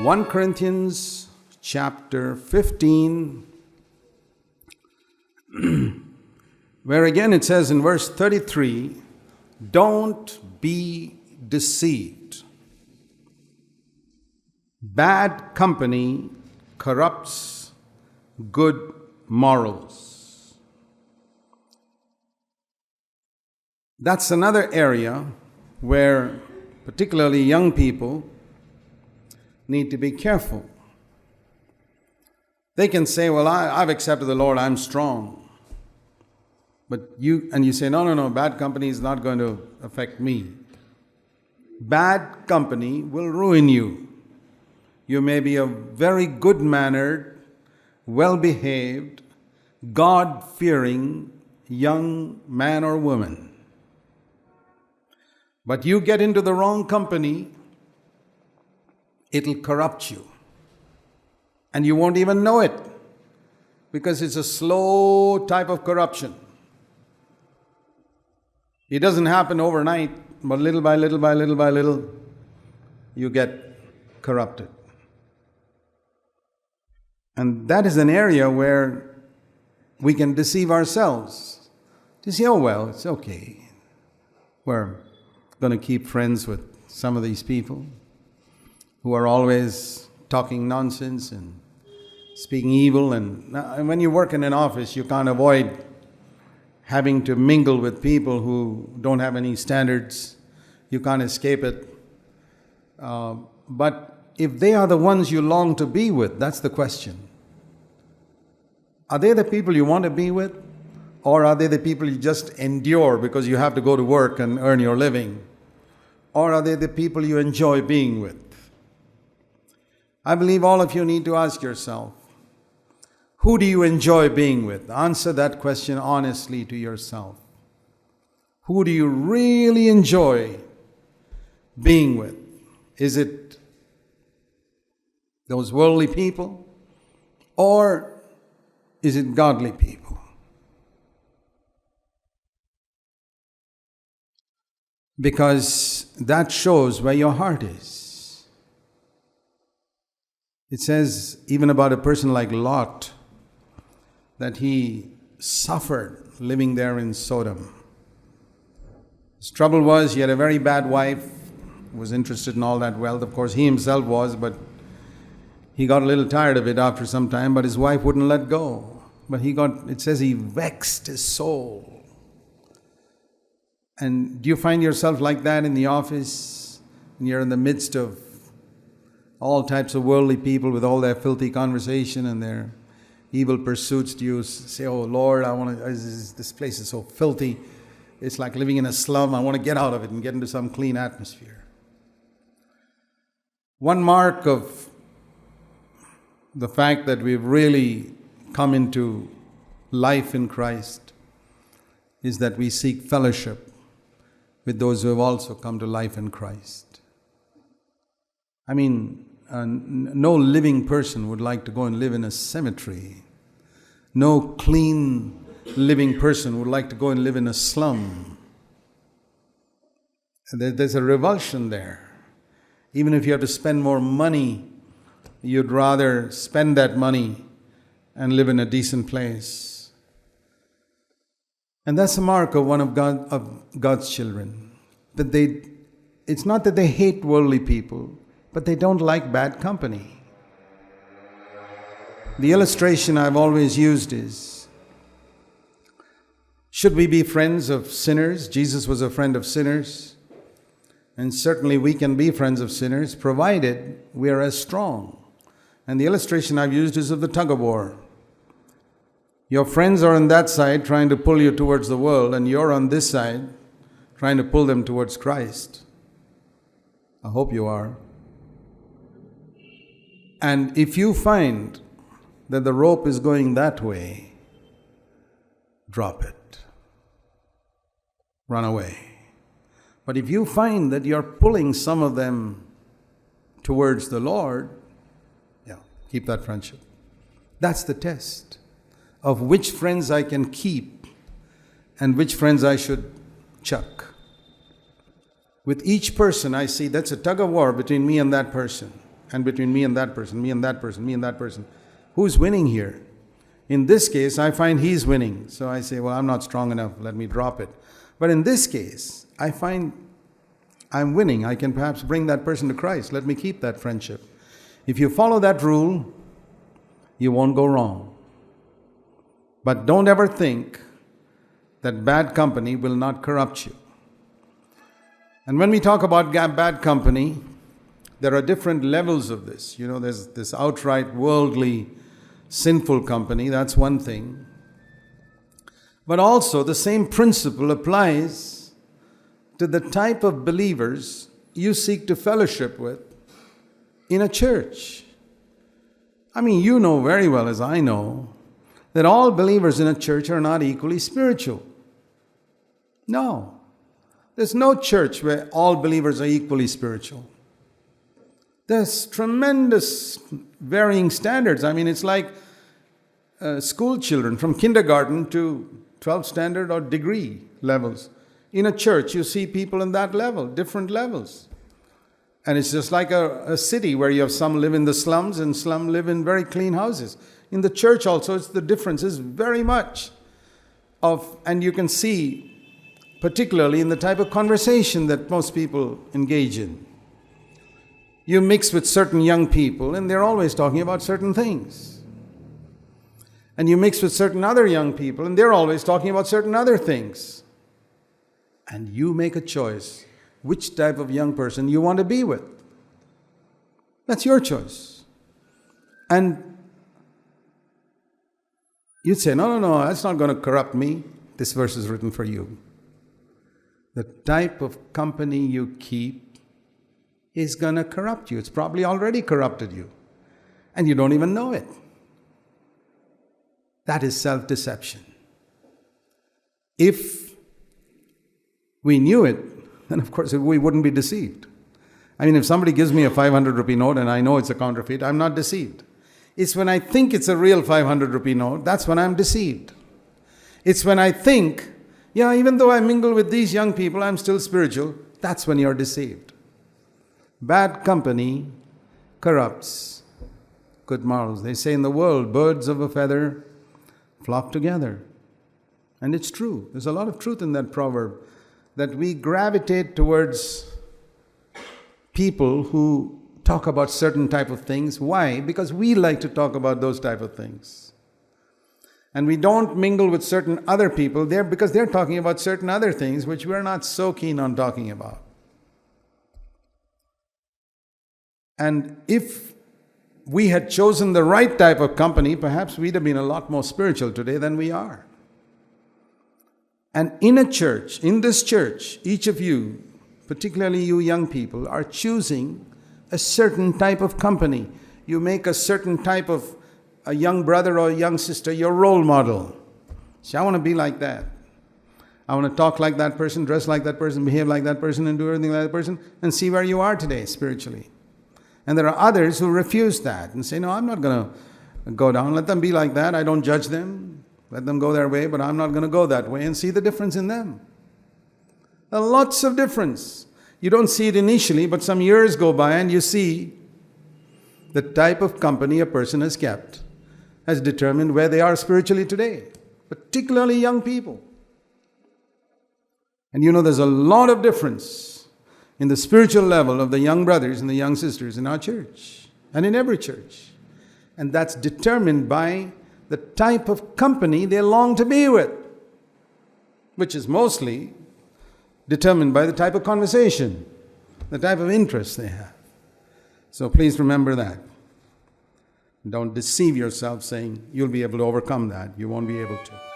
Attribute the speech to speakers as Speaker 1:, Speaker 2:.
Speaker 1: 1 Corinthians chapter 15, where again it says in verse 33, don't be deceived. Bad company corrupts good morals. That's another area where particularly young people need to be careful. They can say, well, I've accepted the Lord, I'm strong. But you say, no, bad company is not going to affect me. Bad company will ruin you. You may be a very good-mannered, well-behaved, God-fearing young man or woman. But you get into the wrong company, it'll corrupt you. And you won't even know it, because it's a slow type of corruption. It doesn't happen overnight, but little by little, you get corrupted. And that is an area where we can deceive ourselves. To say, oh well, it's okay. We're going to keep friends with some of these people who are always talking nonsense and speaking evil. And when you work in an office, you can't avoid having to mingle with people who don't have any standards. You can't escape it. But if they are the ones you long to be with, that's the question. Are they the people you want to be with? Or are they the people you just endure because you have to go to work and earn your living? Or are they the people you enjoy being with? I believe all of you need to ask yourself, who do you enjoy being with? Answer that question honestly to yourself. Who do you really enjoy being with? Is it those worldly people? Or is it godly people? Because that shows where your heart is. It says, even about a person like Lot, that he suffered living there in Sodom. His trouble was he had a very bad wife, was interested in all that wealth. Of course, he himself was, but he got a little tired of it after some time, but his wife wouldn't let go. But it says he vexed his soul. And do you find yourself like that in the office? And you're in the midst of all types of worldly people with all their filthy conversation and their evil pursuits. Do you say, oh Lord, this place is so filthy. It's like living in a slum. I want to get out of it and get into some clean atmosphere. One mark of the fact that we've really come into life in Christ is that we seek fellowship with those who have also come to life in Christ. I mean, no living person would like to go and live in a cemetery. No clean living person would like to go and live in a slum. There's a revulsion there. Even if you have to spend more money, you'd rather spend that money and live in a decent place. And that's the mark of one of God's children. It's not that they hate worldly people, but they don't like bad company. The illustration I've always used is, should we be friends of sinners? Jesus was a friend of sinners. And certainly we can be friends of sinners, provided we are as strong. And the illustration I've used is of the tug-of-war. Your friends are on that side trying to pull you towards the world, and you're on this side trying to pull them towards Christ. I hope you are. And if you find that the rope is going that way, drop it. Run away. But if you find that you're pulling some of them towards the Lord, keep that friendship. That's the test of which friends I can keep and which friends I should chuck. With each person I see, that's a tug-of-war between me and that person. and between me and that person, me and that person, me and that person. Who's winning here? In this case, I find he's winning. So I say, well, I'm not strong enough. Let me drop it. But in this case, I find I'm winning. I can perhaps bring that person to Christ. Let me keep that friendship. If you follow that rule, you won't go wrong. But don't ever think that bad company will not corrupt you. And when we talk about bad company, there are different levels of this. There's this outright worldly, sinful company. That's one thing. But also the same principle applies to the type of believers you seek to fellowship with in a church. I mean, you know very well, as I know, that all believers in a church are not equally spiritual. No. There's no church where all believers are equally spiritual. There's tremendous varying standards. I mean, it's like school children from kindergarten to 12th standard or degree levels. In a church, you see people in that level, different levels. And it's just like a city where you have some live in the slums and some live in very clean houses. In the church also, the difference is very much and you can see particularly in the type of conversation that most people engage in. You mix with certain young people and they're always talking about certain things. And you mix with certain other young people and they're always talking about certain other things. And you make a choice which type of young person you want to be with. That's your choice. And you'd say, no, that's not going to corrupt me. This verse is written for you. The type of company you keep is going to corrupt you. It's probably already corrupted you. And you don't even know it. That is self-deception. If we knew it, then of course we wouldn't be deceived. I mean, if somebody gives me a 500 rupee note and I know it's a counterfeit, I'm not deceived. It's when I think it's a real 500 rupee note, that's when I'm deceived. It's when I think, even though I mingle with these young people, I'm still spiritual, that's when you're deceived. Bad company corrupts good morals. They say in the world, birds of a feather flock together. And it's true. There's a lot of truth in that proverb, that we gravitate towards people who talk about certain type of things. Why? Because we like to talk about those type of things. And we don't mingle with certain other people there because they're talking about certain other things which we're not so keen on talking about. And if we had chosen the right type of company, perhaps we'd have been a lot more spiritual today than we are. And in a church, in this church, each of you, particularly you young people, are choosing a certain type of company. You make a certain type of a young brother or a young sister your role model. See, I want to be like that. I want to talk like that person, dress like that person, behave like that person, and do everything like that person, and see where you are today spiritually. And there are others who refuse that and say, no, I'm not going to go down. Let them be like that. I don't judge them. Let them go their way, but I'm not going to go that way, and see the difference in them. There are lots of difference. You don't see it initially, but some years go by and you see the type of company a person has kept has determined where they are spiritually today, particularly young people. And there's a lot of difference in the spiritual level of the young brothers and the young sisters in our church and in every church. And that's determined by the type of company they long to be with, which is mostly determined by the type of conversation, the type of interest they have. So please remember that. Don't deceive yourself saying you'll be able to overcome that. You won't be able to.